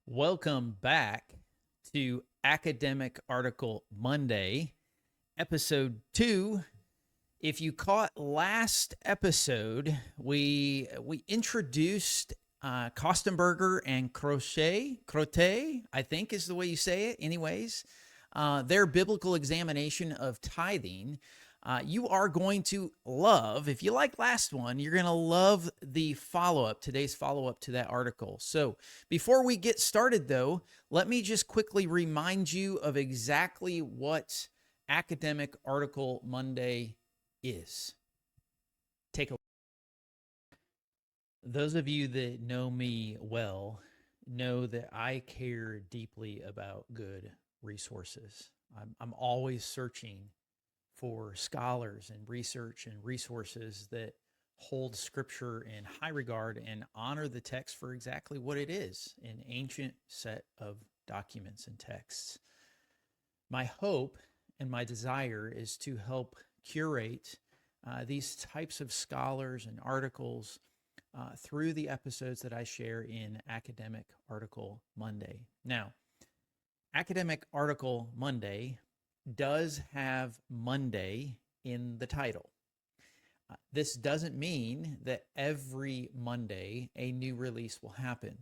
Welcome back to Academic Article Monday, episode 2. If you caught last episode, we introduced Köstenberger and Croteau, I think is the way you say it. Anyways, their biblical examination of tithing. You are going to love, if you like last one, you're going to love the follow-up, today's follow-up to that article. So before we get started, though, let me just quickly remind you of exactly what Academic Article Monday is. Take a Those of you that know me well know that I care deeply about good resources. I'm always searching for scholars and research and resources that hold scripture in high regard and honor the text for exactly what it is, an ancient set of documents and texts. My hope and my desire is to help curate these types of scholars and articles through the episodes that I share in Academic Article Monday. Now, Academic Article Monday does have Monday in the title. This doesn't mean that every Monday a new release will happen,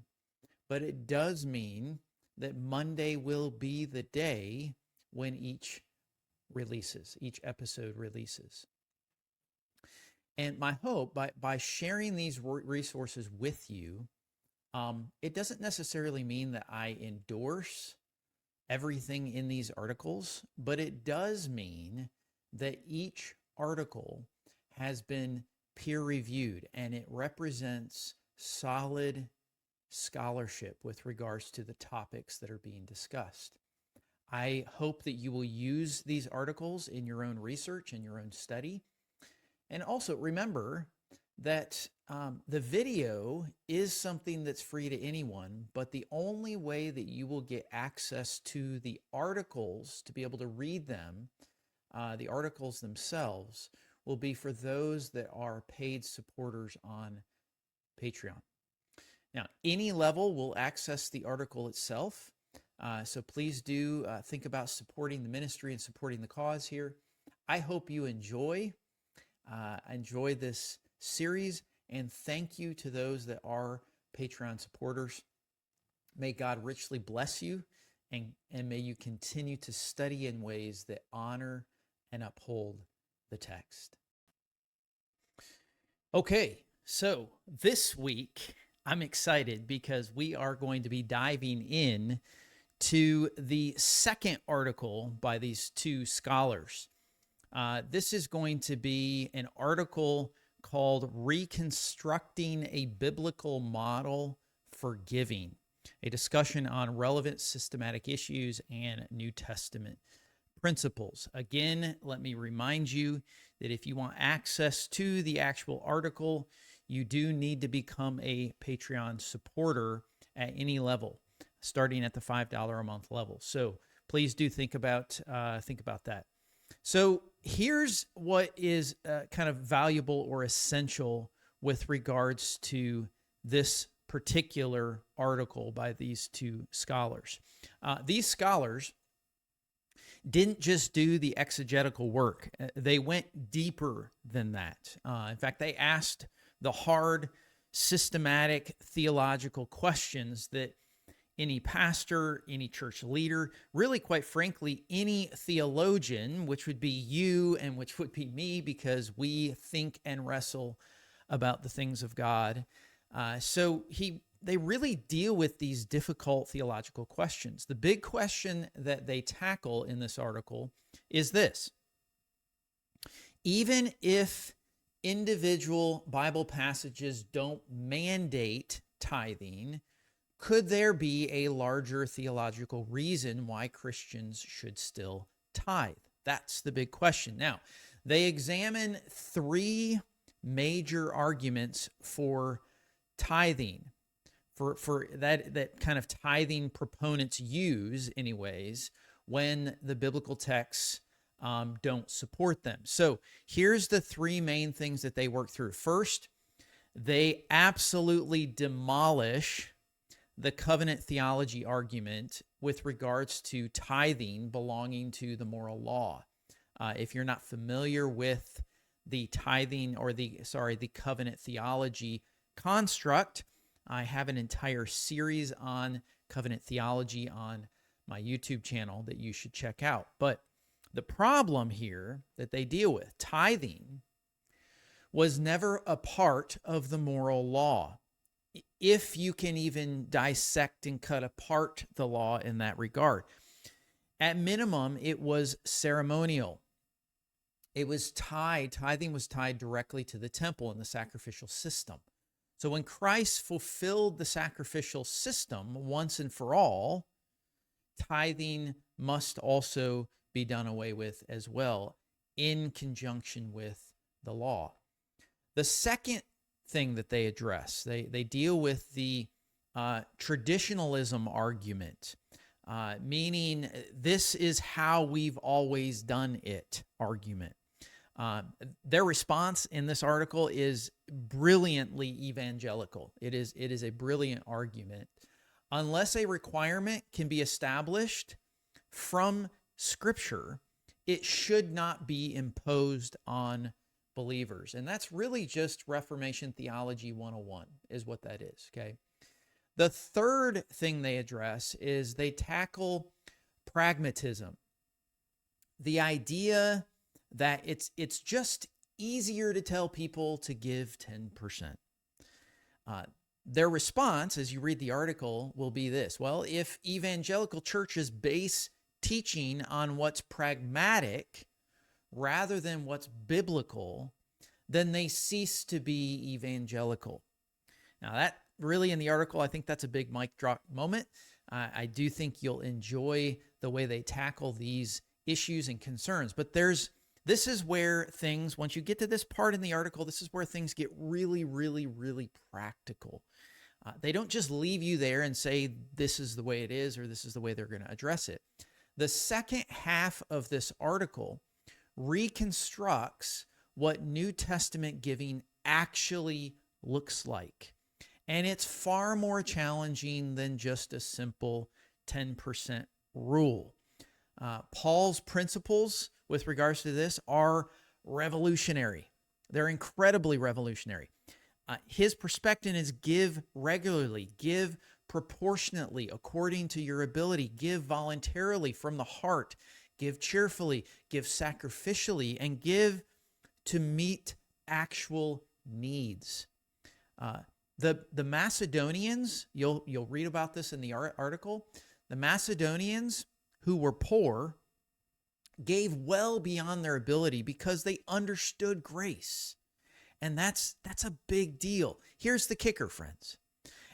but it does mean that Monday will be the day when each episode releases. And my hope, by sharing these resources with you, it doesn't necessarily mean that I endorse everything in these articles, but it does mean that each article has been peer-reviewed and it represents solid scholarship with regards to the topics that are being discussed. I hope that you will use these articles in your own research and your own study. And also remember that the video is something that's free to anyone, but the only way that you will get access to the articles, to be able to read them, the articles themselves, will be for those that are paid supporters on Patreon. Now, any level will access the article itself, so please do think about supporting the ministry and supporting the cause here. I hope you enjoy this series, and thank you to those that are Patreon supporters. May God richly bless you, and may you continue to study in ways that honor and uphold the text. Okay, so this week I'm excited because we are going to be diving in to the second article by these two scholars. This is going to be an article called Reconstructing a Biblical Model for Giving, a discussion on relevant systematic issues and New Testament principles. Again, let me remind you that if you want access to the actual article, you do need to become a Patreon supporter at any level, starting at the $5 a month level. So please do think about that. So here's what is kind of valuable or essential with regards to this particular article by these two scholars. These scholars didn't just do the exegetical work. They went deeper than that. In fact, they asked the hard, systematic, theological questions that any pastor, any church leader, really, quite frankly, any theologian, which would be you and which would be me, because we think and wrestle about the things of God. They really deal with these difficult theological questions. The big question that they tackle in this article is this: even if individual Bible passages don't mandate tithing, could there be a larger theological reason why Christians should still tithe? That's the big question. Now, they examine three major arguments for tithing, for that kind of tithing proponents use anyways, when the biblical texts don't support them. So here's the three main things that they work through. First, they absolutely demolish the covenant theology argument with regards to tithing belonging to the moral law. If you're not familiar with the tithing or the covenant theology construct, I have an entire series on covenant theology on my YouTube channel that you should check out. But the problem here that they deal with, tithing, was never a part of the moral law, if you can even dissect and cut apart the law in that regard. At minimum, it was ceremonial. It was tithing was tied directly to the temple and the sacrificial system. So when Christ fulfilled the sacrificial system once and for all, tithing must also be done away with as well, in conjunction with the law. The second thing that they address, they deal with the traditionalism argument, meaning this is how we've always done it argument. Their response in this article is brilliantly evangelical. It is a brilliant argument. Unless a requirement can be established from Scripture, it should not be imposed on believers. And that's really just Reformation Theology 101 is what that is, okay? The third thing they address is they tackle pragmatism. The idea that it's just easier to tell people to give 10%. Their response, as you read the article, will be this. Well, if evangelical churches base teaching on what's pragmatic rather than what's biblical, then they cease to be evangelical. Now, that really in the article, I think that's a big mic drop moment. I do think you'll enjoy the way they tackle these issues and concerns. But this is where things, once you get to this part in the article, this is where things get really, really, really practical. They don't just leave you there and say, this is the way it is, or this is the way they're going to address it. The second half of this article reconstructs what New Testament giving actually looks like. And it's far more challenging than just a simple 10% rule. Paul's principles with regards to this are revolutionary. They're incredibly revolutionary. His perspective is give regularly, give proportionately according to your ability, give voluntarily from the heart, give cheerfully, give sacrificially, and give to meet actual needs. The Macedonians, you'll read about this in the article, the Macedonians who were poor gave well beyond their ability because they understood grace. And that's a big deal. Here's the kicker, friends.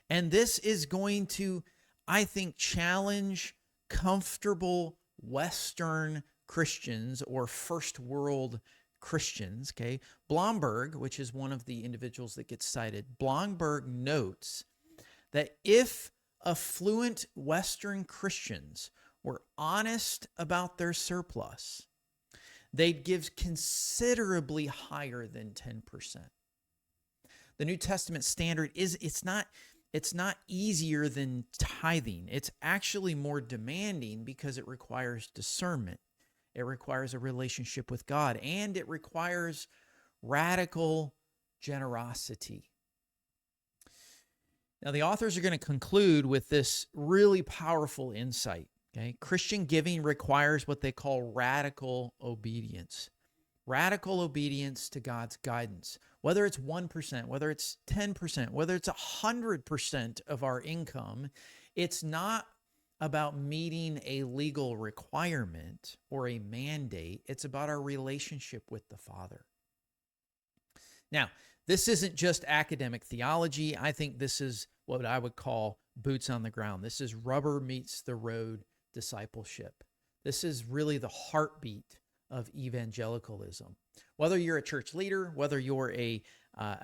And this is going to, I think, challenge comfortable Western Christians or first world Christians, okay? Blomberg, which is one of the individuals that gets cited, Blomberg notes that if affluent Western Christians were honest about their surplus, they'd give considerably higher than 10%. The New Testament standard it's not easier than tithing. It's actually more demanding because it requires discernment. It requires a relationship with God, and it requires radical generosity. Now, the authors are going to conclude with this really powerful insight. Okay? Christian giving requires what they call radical obedience. Radical obedience to God's guidance. Whether it's 1%, whether it's 10%, whether it's 100% of our income, it's not about meeting a legal requirement or a mandate. It's about our relationship with the Father. Now, this isn't just academic theology. I think this is what I would call boots on the ground. This is rubber meets the road discipleship. This is really the heartbeat of evangelicalism. Whether you're a church leader, whether you're a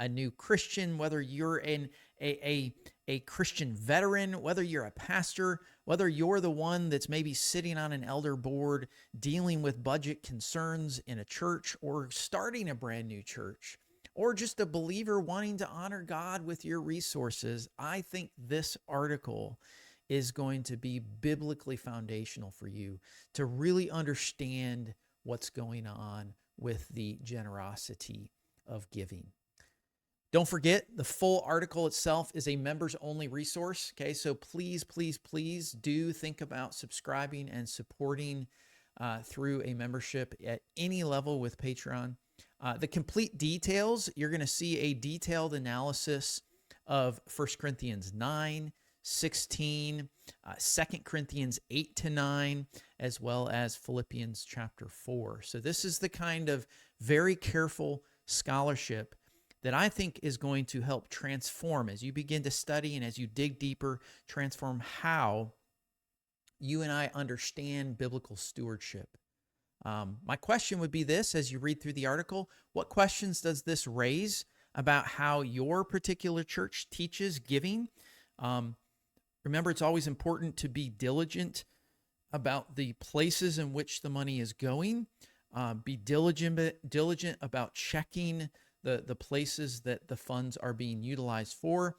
new Christian, whether you're a Christian veteran, whether you're a pastor, whether you're the one that's maybe sitting on an elder board dealing with budget concerns in a church or starting a brand new church, or just a believer wanting to honor God with your resources, I think this article is going to be biblically foundational for you to really understand what's going on with the generosity of giving. Don't forget, the full article itself is a members-only resource, okay? So please, please, please do think about subscribing and supporting through a membership at any level with Patreon. The complete details, you're going to see a detailed analysis of 1 Corinthians 9, 16, 2 Corinthians 8 to 9, as well as Philippians chapter 4. So this is the kind of very careful scholarship that I think is going to help transform as you begin to study and as you dig deeper, transform how you and I understand biblical stewardship. My question would be this: as you read through the article, what questions does this raise about how your particular church teaches giving? Remember, it's always important to be diligent about the places in which the money is going. Be diligent about checking the places that the funds are being utilized for.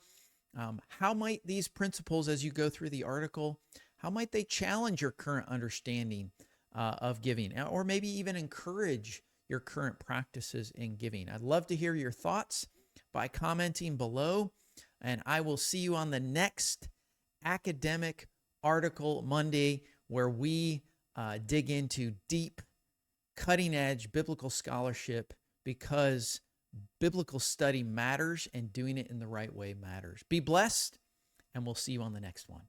How might these principles, as you go through the article, how might they challenge your current understanding of giving, or maybe even encourage your current practices in giving? I'd love to hear your thoughts by commenting below, and I will see you on the next Academic Article Monday, where we dig into deep, cutting-edge biblical scholarship, because biblical study matters and doing it in the right way matters. Be blessed, and we'll see you on the next one.